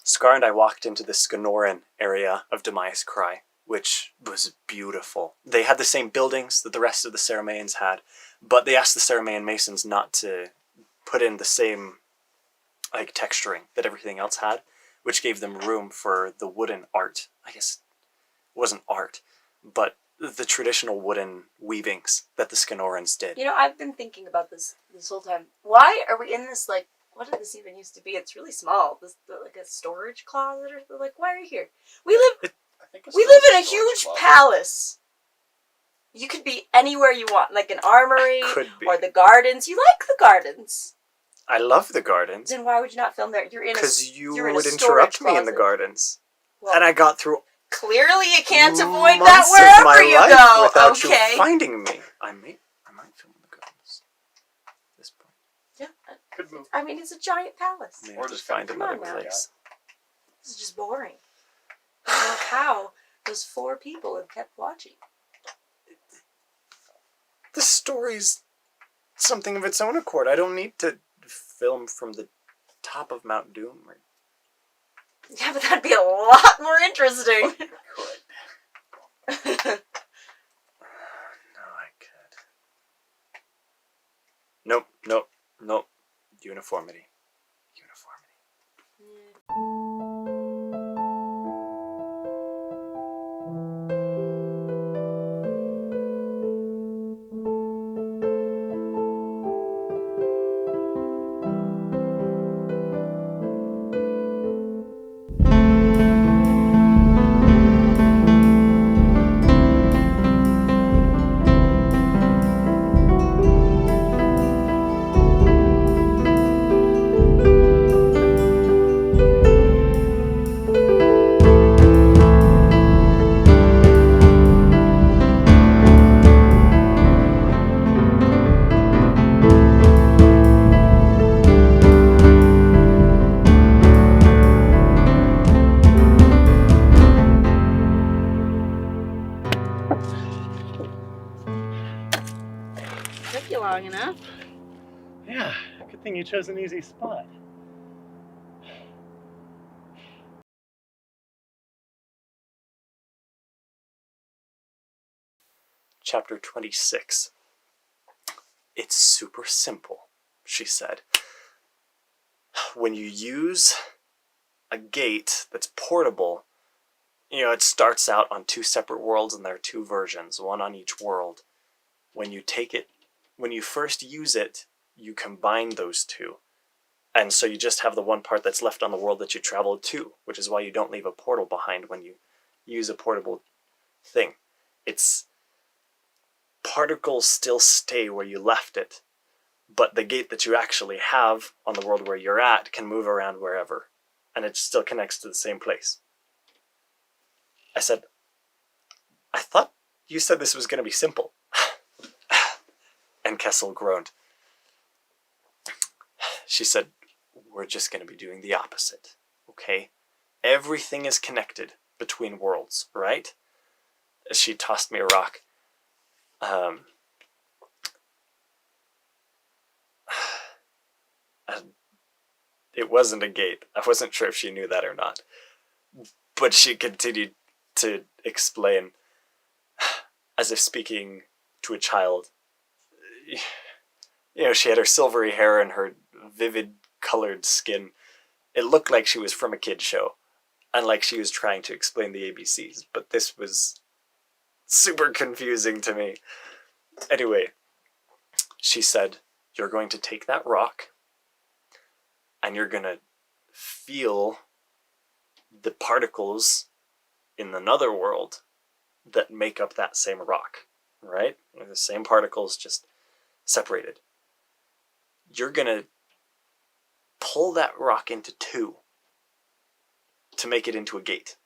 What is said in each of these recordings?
Scar and I walked into the Skanoran area of Demise Cry, which was beautiful. They had the same buildings that the rest of the Ceremaians had, but they asked the Ceremaian masons not to put in the same texturing that everything else had, which gave them room for the wooden art. I guess it wasn't art, but the traditional wooden weavings that the Scanorans did. You know, I've been thinking about this whole time. Why are we in this, what did this even used to be? It's really small. Like a storage closet or something. Like, why are you here? We live in a huge palace. You could be anywhere you want, like an armory or the gardens. You like the gardens. I love the gardens. Then why would you not film there? Because you would interrupt me in the gardens. Well, and I got through. Clearly, you can't avoid that wherever you go. Without okay. You finding me. I might film in the gardens. At this point. Yeah. I mean, it's a giant palace. Or just find another place. This is just boring. I don't know how those 4 people have kept watching. The story's something of its own accord. I don't need to film from the top of Mount Doom. Yeah, but that'd be a lot more interesting. No, I could. Nope. Uniformity. Took you long enough. Yeah, good thing you chose an easy spot. Chapter 26. It's super simple, she said. When you use a gate that's portable, it starts out on 2 separate worlds and there are 2 versions, one on each world. When you first use it, you combine those 2. And so you just have the one part that's left on the world that you traveled to, which is why you don't leave a portal behind when you use a portable thing. Particles still stay where you left it, but the gate that you actually have on the world where you're at can move around wherever, and it still connects to the same place. I said, I thought you said this was going to be simple. And Kessel groaned. She said, we're just going to be doing the opposite, okay? Everything is connected between worlds, right? She tossed me a rock. It wasn't a gate. I wasn't sure if she knew that or not. But she continued to explain, as if speaking to a child. She had her silvery hair and her vivid colored skin. It looked like she was from a kid's show, and like she was trying to explain the ABCs, but this was super confusing to me. Anyway, she said, you're going to take that rock, and you're going to feel the particles in another world that make up that same rock, right? They're the same particles, just separated. You're going to pull that rock into 2 to make it into a gate.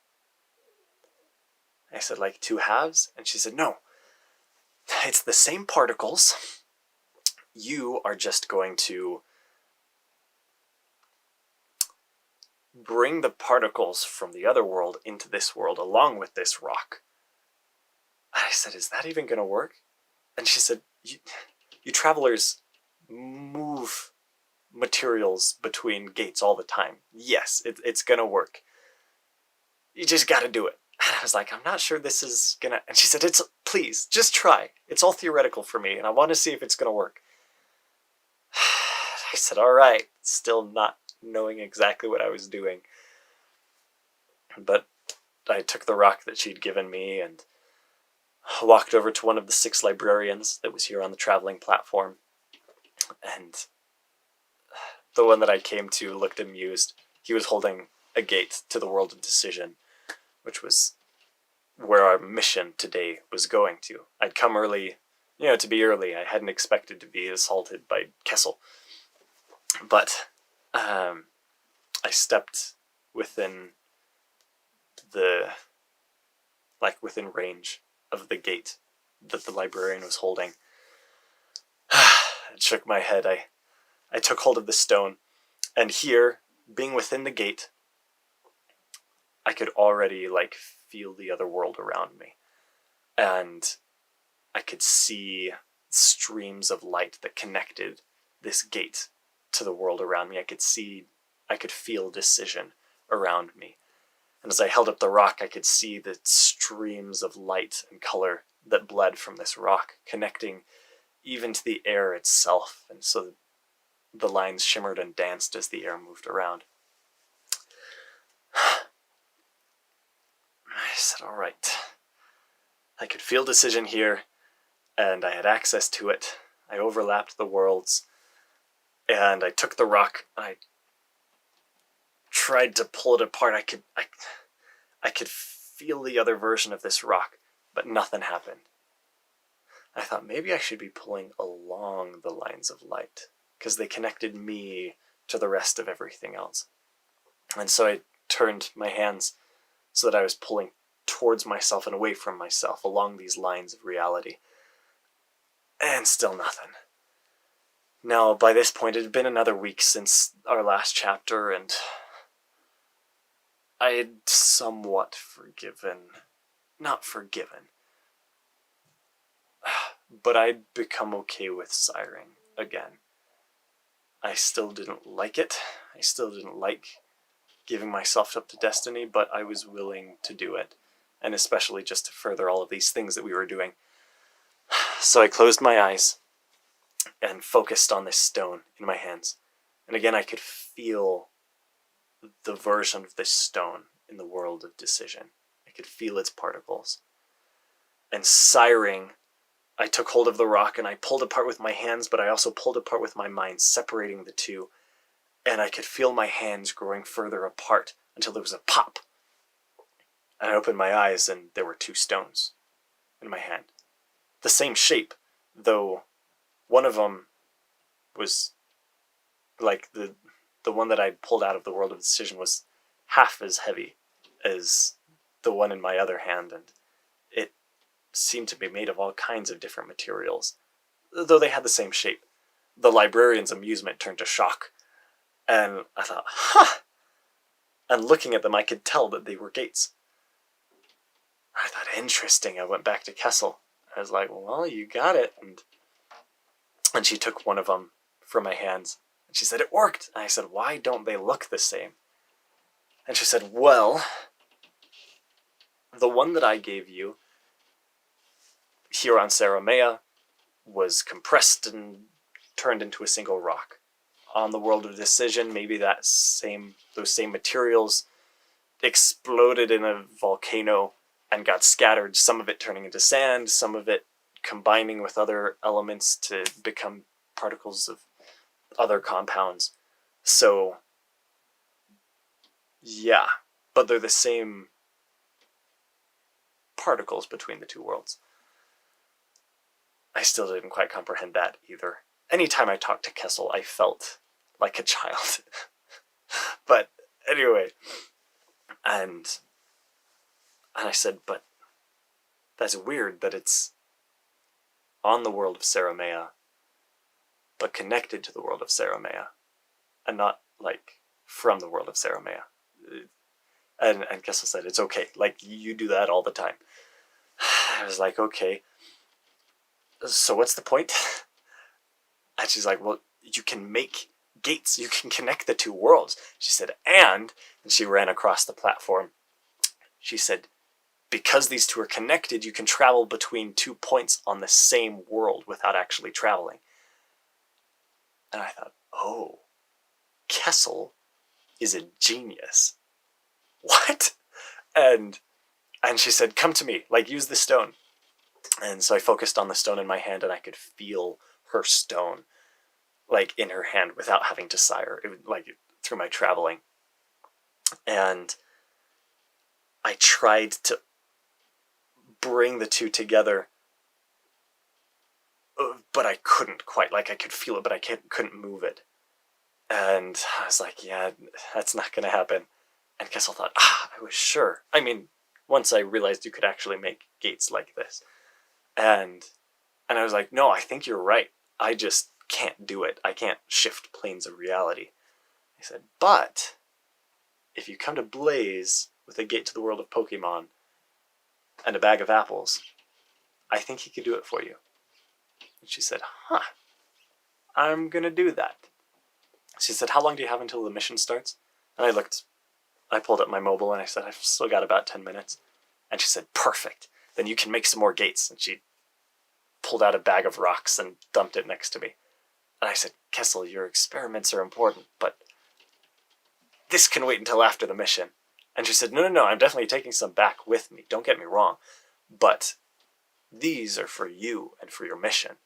I said, like 2 halves? And she said, no. It's the same particles. You are just going to bring the particles from the other world into this world along with this rock. I said, is that even going to work? And she said, you travelers move materials between gates all the time. Yes, it's gonna work. You just gotta do it. And I was like, I'm not sure this is gonna... And she said, please, just try. It's all theoretical for me, and I want to see if it's gonna work. I said, all right, still not knowing exactly what I was doing. But I took the rock that she'd given me and walked over to one of the 6 librarians that was here on the traveling platform. And the one that I came to looked amused. He was holding a gate to the world of decision, which was where our mission today was going to. I'd come early, to be early. I hadn't expected to be assaulted by Kessel. But I stepped within within range of the gate that the librarian was holding. I shook my head. I took hold of the stone, and here, being within the gate, I could already feel the other world around me, and I could see streams of light that connected this gate to the world around me. I could feel decision around me. And as I held up the rock, I could see the streams of light and color that bled from this rock, connecting even to the air itself. And so the lines shimmered and danced as the air moved around. I said, all right. I could feel decision here, and I had access to it. I overlapped the worlds, and I took the rock, and I tried to pull it apart. I could feel the other version of this rock, but nothing happened. I thought maybe I should be pulling along the lines of light, because they connected me to the rest of everything else. And so I turned my hands so that I was pulling towards myself and away from myself along these lines of reality. And still nothing. Now, by this point, it had been another week since our last chapter, and I had somewhat not forgiven, but I'd become okay with siring again. I still didn't like it. I still didn't like giving myself up to destiny, but I was willing to do it, and especially just to further all of these things that we were doing. So I closed my eyes and focused on this stone in my hands, and again I could feel the version of this stone in the world of decision. I could feel its particles. And siring, I took hold of the rock and I pulled apart with my hands, but I also pulled apart with my mind, separating the two. And I could feel my hands growing further apart until there was a pop. And I opened my eyes and there were 2 stones in my hand. The same shape, though one of them was like the one that I pulled out of the world of decision was half as heavy as the one in my other hand, and it seemed to be made of all kinds of different materials, though they had the same shape. The librarian's amusement turned to shock, and I thought, and looking at them I could tell that they were gates. I thought, interesting. I went back to Kessel. I was like, well, you got it. And she took one of them from my hands. And she said, it worked. And I said, why don't they look the same? And she said, well, the one that I gave you here on Saramea was compressed and turned into a single rock. On the world of decision, maybe those same materials exploded in a volcano and got scattered, some of it turning into sand, some of it combining with other elements to become particles of other compounds. So, yeah, but they're the same particles between the 2 worlds. I still didn't quite comprehend that either. Anytime I talked to Kessel, I felt like a child. But anyway, and I said, but that's weird that it's on the world of Saramea, but connected to the world of Saramea, and not from the world of Saramea. And Kessel said, it's okay, you do that all the time. I was like, okay, so what's the point? And she's like, well, you can make gates. You can connect the two worlds. She said, and she ran across the platform. She said, because these two are connected, you can travel between 2 points on the same world without actually traveling. And I thought, oh, Kessel is a genius. What? And she said, come to me, like, use the stone. And so I focused on the stone in my hand, and I could feel her stone, like, in her hand without having to sire, like, through my traveling. And I tried to bring the two together, but I couldn't quite. Like, I could feel it, but I couldn't move it. And I was like, yeah, that's not going to happen. And Kessel thought, I was sure. I mean, once I realized you could actually make gates like this. And I was like, no, I think you're right. I just can't do it. I can't shift planes of reality. He said, but if you come to Blaze with a gate to the world of Pokemon and a bag of apples, I think he could do it for you. And she said, I'm going to do that. She said, how long do you have until the mission starts? And I pulled up my mobile and I said, I've still got about 10 minutes. And she said, perfect. Then you can make some more gates. And she pulled out a bag of rocks and dumped it next to me. And I said, Kessel, your experiments are important, but this can wait until after the mission. And she said, no, I'm definitely taking some back with me. Don't get me wrong. But these are for you and for your mission.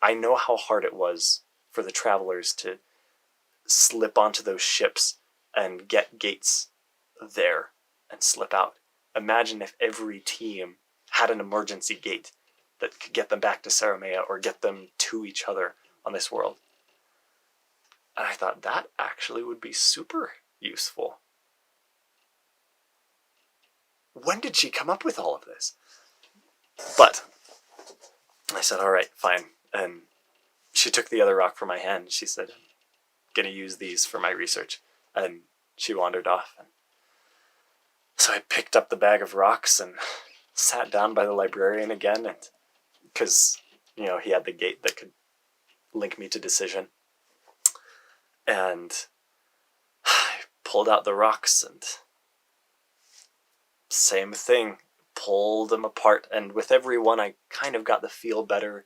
I know how hard it was for the travelers to slip onto those ships and get gates there and slip out. Imagine if every team had an emergency gate that could get them back to Saramea or get them to each other on this world. And I thought that actually would be super useful. When did she come up with all of this? But I said, all right, fine. And she took the other rock from my hand. She said, I'm going to use these for my research. And she wandered off. And so I picked up the bag of rocks and sat down by the librarian again. And because, he had the gate that could link me to Decision. And I pulled out the rocks and same thing. Pulled them apart. And with every one, I kind of got the feel better.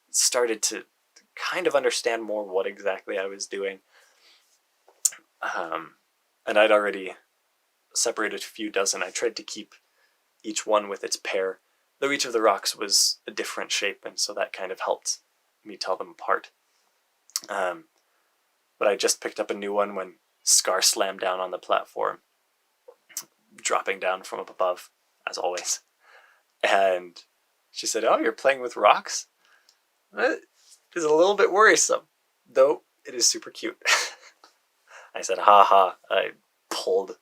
Started to kind of understand more what exactly I was doing. And I'd already separated a few dozen. I tried to keep each one with its pair, though each of the rocks was a different shape, and so that kind of helped me tell them apart. But I just picked up a new one when Scar slammed down on the platform, dropping down from up above, as always. And she said, oh, you're playing with rocks? It is a little bit worrisome, though it is super cute. I said, ha. I pulled,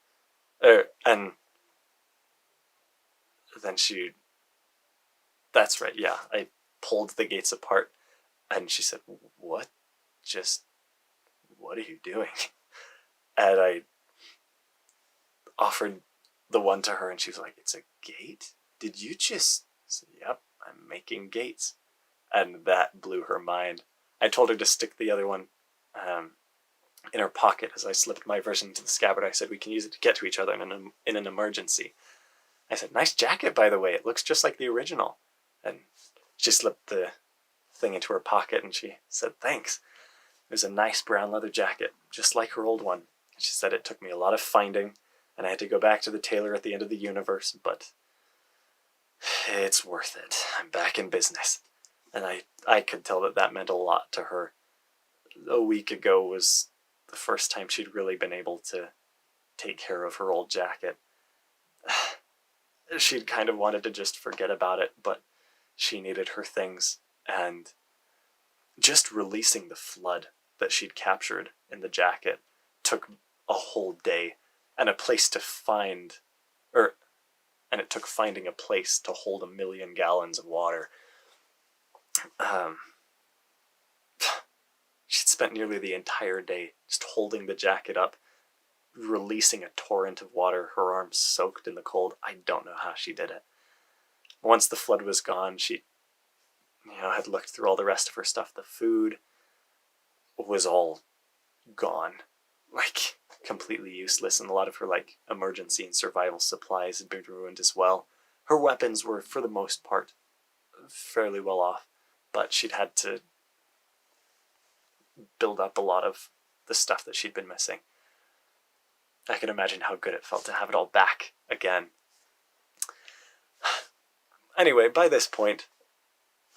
and then that's right, yeah, I pulled the gates apart, and she said, what are you doing? And I offered the one to her, and she was like, it's a gate? Did you just... I said, yep, I'm making gates. And that blew her mind. I told her to stick the other one in her pocket as I slipped my version into the scabbard. I said, we can use it to get to each other in an emergency. I said, nice jacket, by the way. It looks just like the original. And she slipped the thing into her pocket, and she said, thanks. It was a nice brown leather jacket, just like her old one. She said it took me a lot of finding, and I had to go back to the tailor at the end of the universe, but it's worth it. I'm back in business. And I could tell that meant a lot to her. A week ago was the first time she'd really been able to take care of her old jacket. She'd kind of wanted to just forget about it, but she needed her things. And just releasing the flood that she'd captured in the jacket took a whole day and a place to find, and it took finding a place to hold 1 million gallons of water. She'd spent nearly the entire day just holding the jacket up, releasing a torrent of water, her arms soaked in the cold. I don't know how she did it. Once the flood was gone, she had looked through all the rest of her stuff, the food. was all gone. Like, completely useless, and a lot of her, like, emergency and survival supplies had been ruined as well. Her weapons were, for the most part, fairly well off, but she'd had to build up a lot of the stuff that she'd been missing. I can imagine how good it felt to have it all back again. Anyway, by this point,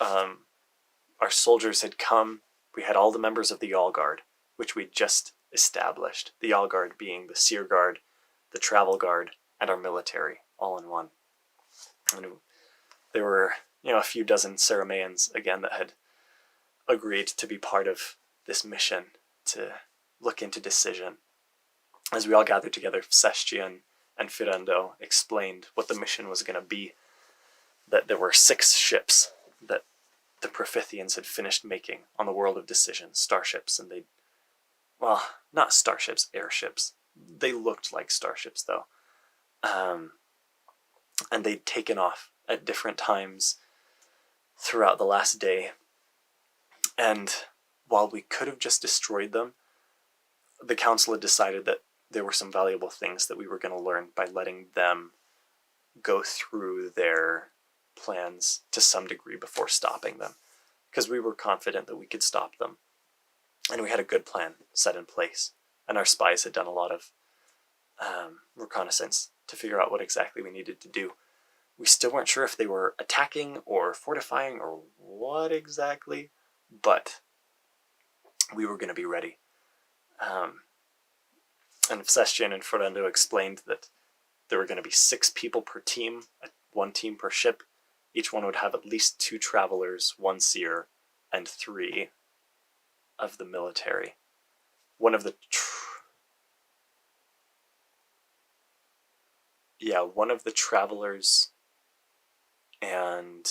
our soldiers had come. We had all the members of the Yall Guard, which we'd just established. The Yall Guard being the Seer Guard, the Travel Guard, and our military, all in one. And there were, a few dozen Ceremaians, again, that had agreed to be part of this mission to look into decision. As we all gathered together, Sestian and Firando explained what the mission was going to be, that there were 6 ships that the Profithians had finished making on the World of Decision, starships, and not starships, airships. They looked like starships, though. And they'd taken off at different times throughout the last day. And while we could have just destroyed them, the council had decided that there were some valuable things that we were going to learn by letting them go through their plans to some degree before stopping them, because we were confident that we could stop them, and we had a good plan set in place, and our spies had done a lot of reconnaissance to figure out what exactly we needed to do. We still weren't sure if they were attacking or fortifying or what exactly, but we were going to be ready. And Sestian and Ferrando explained that there were going to be 6 people per team, 1 team per ship. Each one would have at least 2 travelers, 1 seer, and 3 of the military. One of the one of the travelers and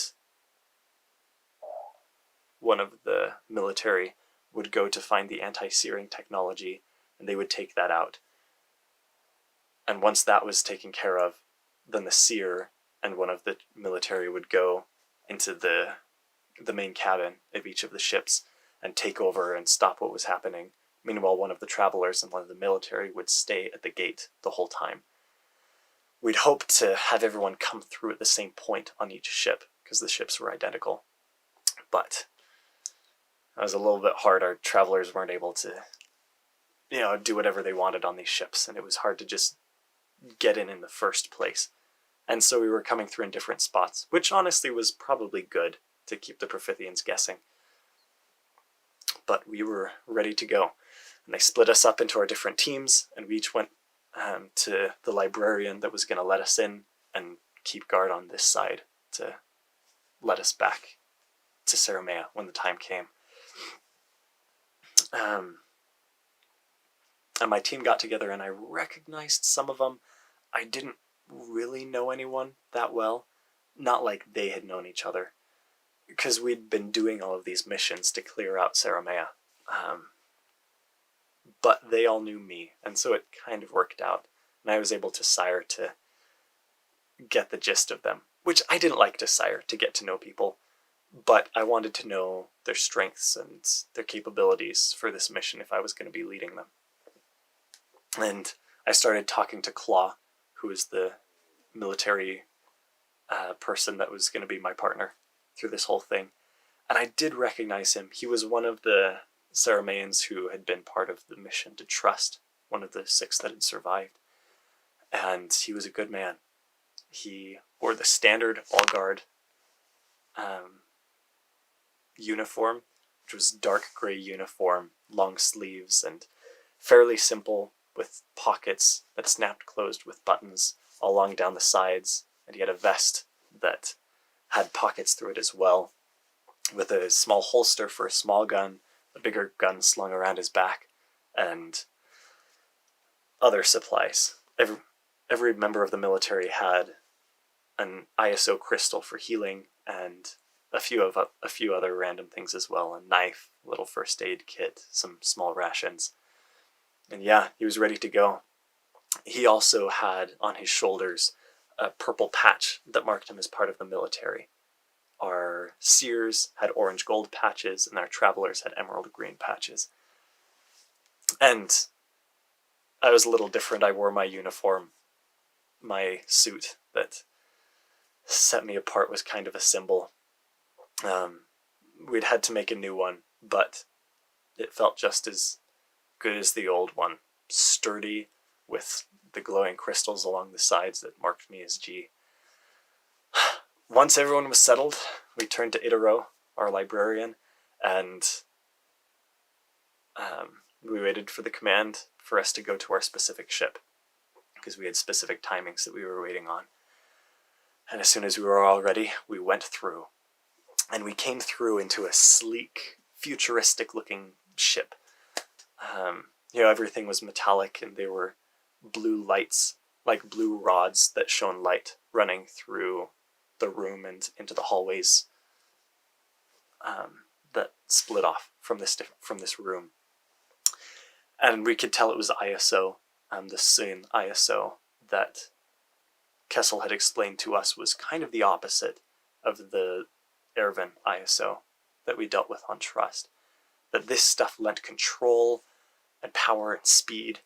one of the military would go to find the anti-searing technology, and they would take that out. And once that was taken care of, then the seer and one of the military would go into the main cabin of each of the ships and take over and stop what was happening. Meanwhile, one of the travelers and one of the military would stay at the gate the whole time. We'd hoped to have everyone come through at the same point on each ship, because the ships were identical. But that was a little bit hard. Our travelers weren't able to, do whatever they wanted on these ships, and it was hard to just get in the first place. And so we were coming through in different spots, which honestly was probably good to keep the Profithians guessing. But we were ready to go. And they split us up into our different teams, and we each went to the librarian that was going to let us in and keep guard on this side to let us back to Ceremea when the time came. And my team got together, and I recognized some of them. I didn't really know anyone that well. Not like they had known each other, because we'd been doing all of these missions to clear out Ceremea. But they all knew me, and so it kind of worked out. And I was able to sire to get the gist of them, which I didn't like to sire, to get to know people. But I wanted to know their strengths and their capabilities for this mission if I was going to be leading them. And I started talking to Claw, who was the military person that was going to be my partner through this whole thing. And I did recognize him. He was one of the Ceremaians who had been part of the mission to Trust, one of the 6 that had survived. And he was a good man. He wore the standard All-Guard uniform, which was dark gray uniform, long sleeves, and fairly simple, with pockets that snapped closed with buttons all along down the sides. And he had a vest that had pockets through it as well, with a small holster for a small gun, a bigger gun slung around his back, and other supplies. Every member of the military had an ISO crystal for healing, and a few other random things as well. A knife, a little first aid kit, some small rations. And yeah, he was ready to go. He also had on his shoulders a purple patch that marked him as part of the military. Our seers had orange gold patches, and our travelers had emerald green patches. And I was a little different. I wore my uniform. My suit that set me apart was kind of a symbol. We'd had to make a new one, but it felt just as good as the old one. Sturdy, with the glowing crystals along the sides that marked me as G. Once everyone was settled, we turned to Itaro, our librarian, and we waited for the command for us to go to our specific ship, because we had specific timings that we were waiting on. And as soon as we were all ready, we went through. And we came through into a sleek, futuristic-looking ship. Everything was metallic, and there were blue lights, like blue rods that shone light, running through the room and into the hallways that split off from this room. And we could tell it was ISO, the same ISO that Kessel had explained to us was kind of the opposite of the Ervin ISO that we dealt with on Trust. That this stuff lent control and power and speed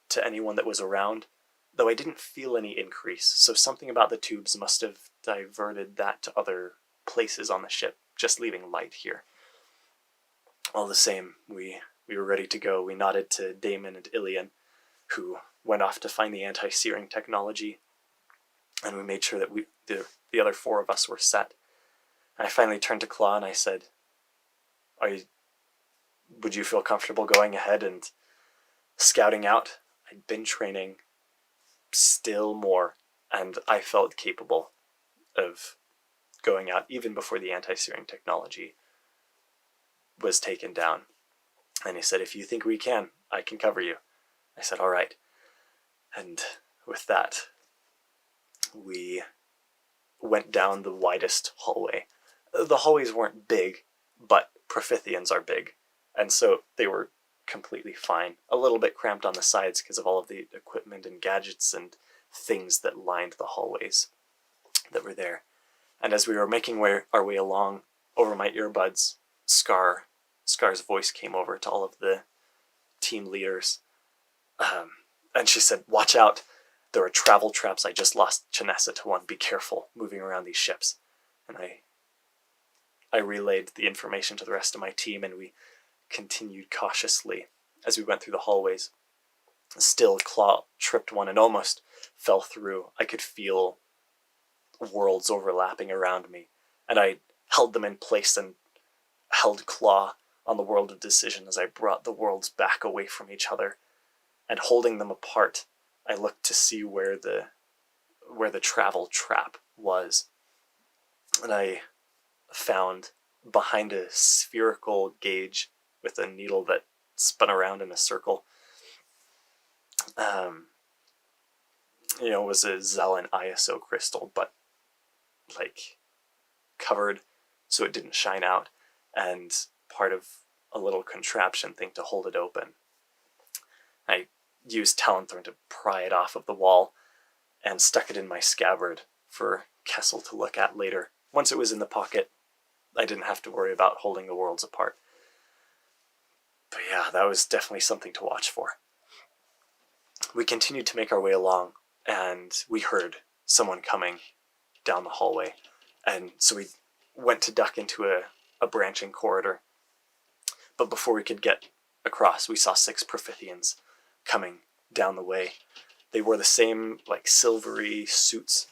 to anyone that was around, though I didn't feel any increase, so something about the tubes must have diverted that to other places on the ship, just leaving light here. All the same, we were ready to go. We nodded to Damon and Ilian, who went off to find the anti-searing technology, and we made sure that the other four of us were set. And I finally turned to Claw and I said, would you feel comfortable going ahead and scouting out? I'd been training still more, and I felt capable of going out even before the anti-searing technology was taken down. And he said, if you think we can, I can cover you. I said, all right. And with that, we went down the widest hallway. The hallways weren't big, but Prophithians are big, and so they were completely fine. A little bit cramped on the sides because of all of the equipment and gadgets and things that lined the hallways that were there. And as we were making our way along, over my earbuds, Scar's voice came over to all of the team leaders. And she said, watch out. There are travel traps. I just lost Chinessa to one. Be careful moving around these ships. And I relayed the information to the rest of my team, and we continued cautiously as we went through the hallways. Still, Claw tripped one and almost fell through. I could feel worlds overlapping around me, and I held them in place and held Claw on the world of decision as I brought the worlds back away from each other. And holding them apart, I looked to see where the travel trap was. And I found behind a spherical gauge with a needle that spun around in a circle, was a Zelen ISO crystal, but covered so it didn't shine out, and part of a little contraption thing to hold it open. I used Talonthorn to pry it off of the wall and stuck it in my scabbard for Kessel to look at later. Once it was in the pocket, I didn't have to worry about holding the worlds apart. But yeah, that was definitely something to watch for. We continued to make our way along, and we heard someone coming down the hallway. And so we went to duck into a branching corridor. But before we could get across, we saw 6 Prophithians coming down the way. They wore the same silvery suits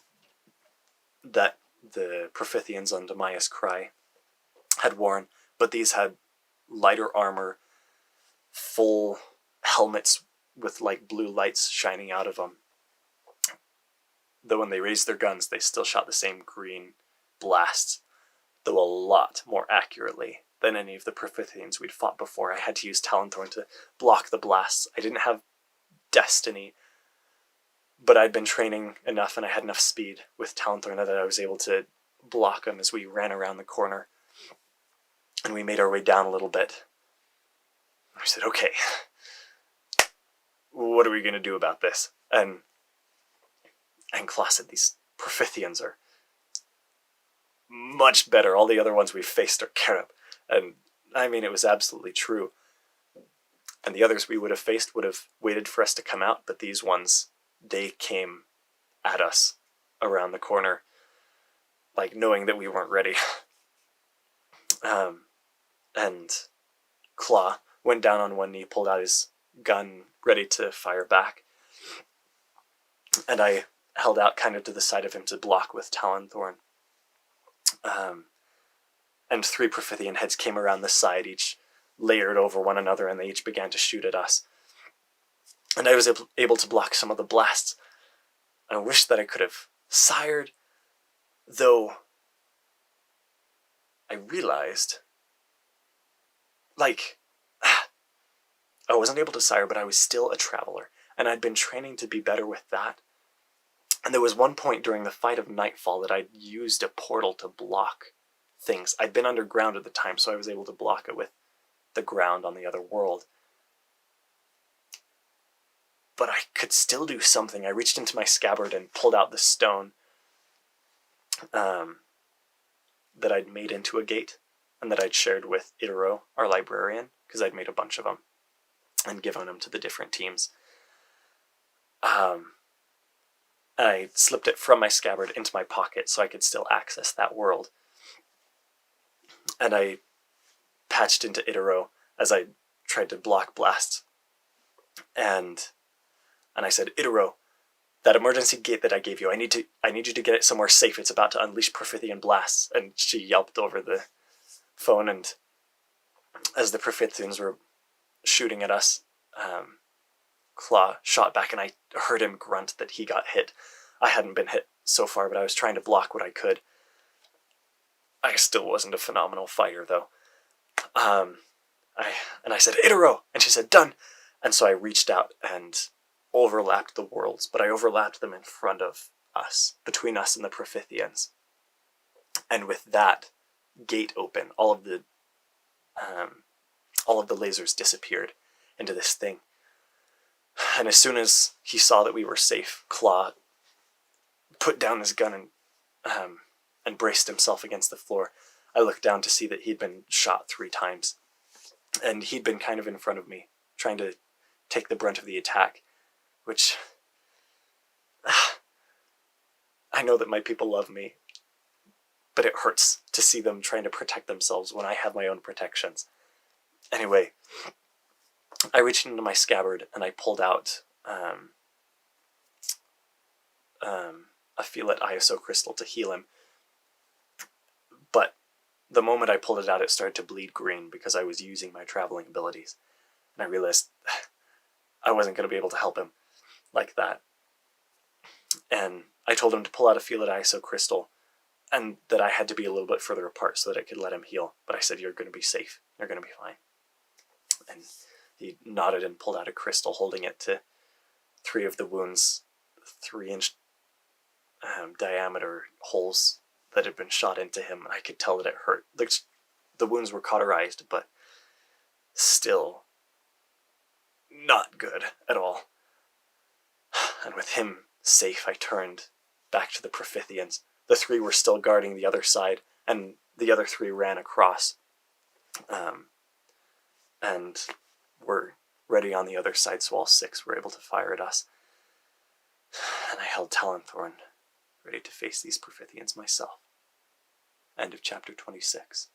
that the Prophithians on Demaya's Cry had worn, but these had lighter armor, full helmets with blue lights shining out of them. Though when they raised their guns, they still shot the same green blasts, though a lot more accurately than any of the Prophithians we'd fought before. I had to use Talonthorn to block the blasts. I didn't have Destiny, but I'd been training enough and I had enough speed with Talonthorn that I was able to block them as we ran around the corner. And we made our way down a little bit. I said, okay, what are we going to do about this? And Claw said, these Prophithians are much better. All the other ones we've faced are Kerub. And I mean, it was absolutely true. And the others we would have faced would have waited for us to come out, but these ones, they came at us around the corner, like knowing that we weren't ready. And Claw went down on one knee, pulled out his gun, ready to fire back. And I held out kind of to the side of him to block with Talonthorn. And 3 Prophithian heads came around the side, each layered over one another, and they each began to shoot at us. And I was able to block some of the blasts. I wish that I could have sired, though I realized, like, I wasn't able to sire, but I was still a traveler, and I'd been training to be better with that. And there was one point during the fight of Nightfall that I'd used a portal to block things. I'd been underground at the time, so I was able to block it with the ground on the other world. But I could still do something. I reached into my scabbard and pulled out the stone that I'd made into a gate, and that I'd shared with Itaro, our librarian, because I'd made a bunch of them and given them to the different teams. I slipped it from my scabbard into my pocket so I could still access that world. And I patched into Itaro as I tried to block blasts. And I said, Itaro, that emergency gate that I gave you, I need you to get it somewhere safe. It's about to unleash Prophithian blasts. And she yelped over the phone, and as the Prophithians were shooting at us, Claw shot back, and I heard him grunt that he got hit. I hadn't been hit so far, but I was trying to block what I could. I still wasn't a phenomenal fighter, though. I said, Itaro! And she said, done! And so I reached out and overlapped the worlds, but I overlapped them in front of us, between us and the Prophithians. And with that gate open, all of the lasers disappeared into this thing. And as soon as he saw that we were safe, Claw put down his gun and braced himself against the floor. I looked down to see that he'd been shot 3 times. And he'd been kind of in front of me, trying to take the brunt of the attack, which... I know that my people love me, but it hurts to see them trying to protect themselves when I have my own protections. Anyway, I reached into my scabbard and I pulled out a Feelit ISO crystal to heal him. But the moment I pulled it out, it started to bleed green because I was using my traveling abilities. And I realized I wasn't going to be able to help him like that. And I told him to pull out a Feelit ISO crystal, and that I had to be a little bit further apart so that I could let him heal. But I said, you're going to be safe. You're going to be fine. And he nodded and pulled out a crystal, holding it to 3 of the wounds, 3-inch diameter holes that had been shot into him. I could tell that it hurt. The wounds were cauterized, but still not good at all. And with him safe, I turned back to the Prophithians. The 3 were still guarding the other side, and the other 3 ran across. And were ready on the other side, so all 6 were able to fire at us. And I held Talonthorn, ready to face these Prophithians myself. End of chapter 26.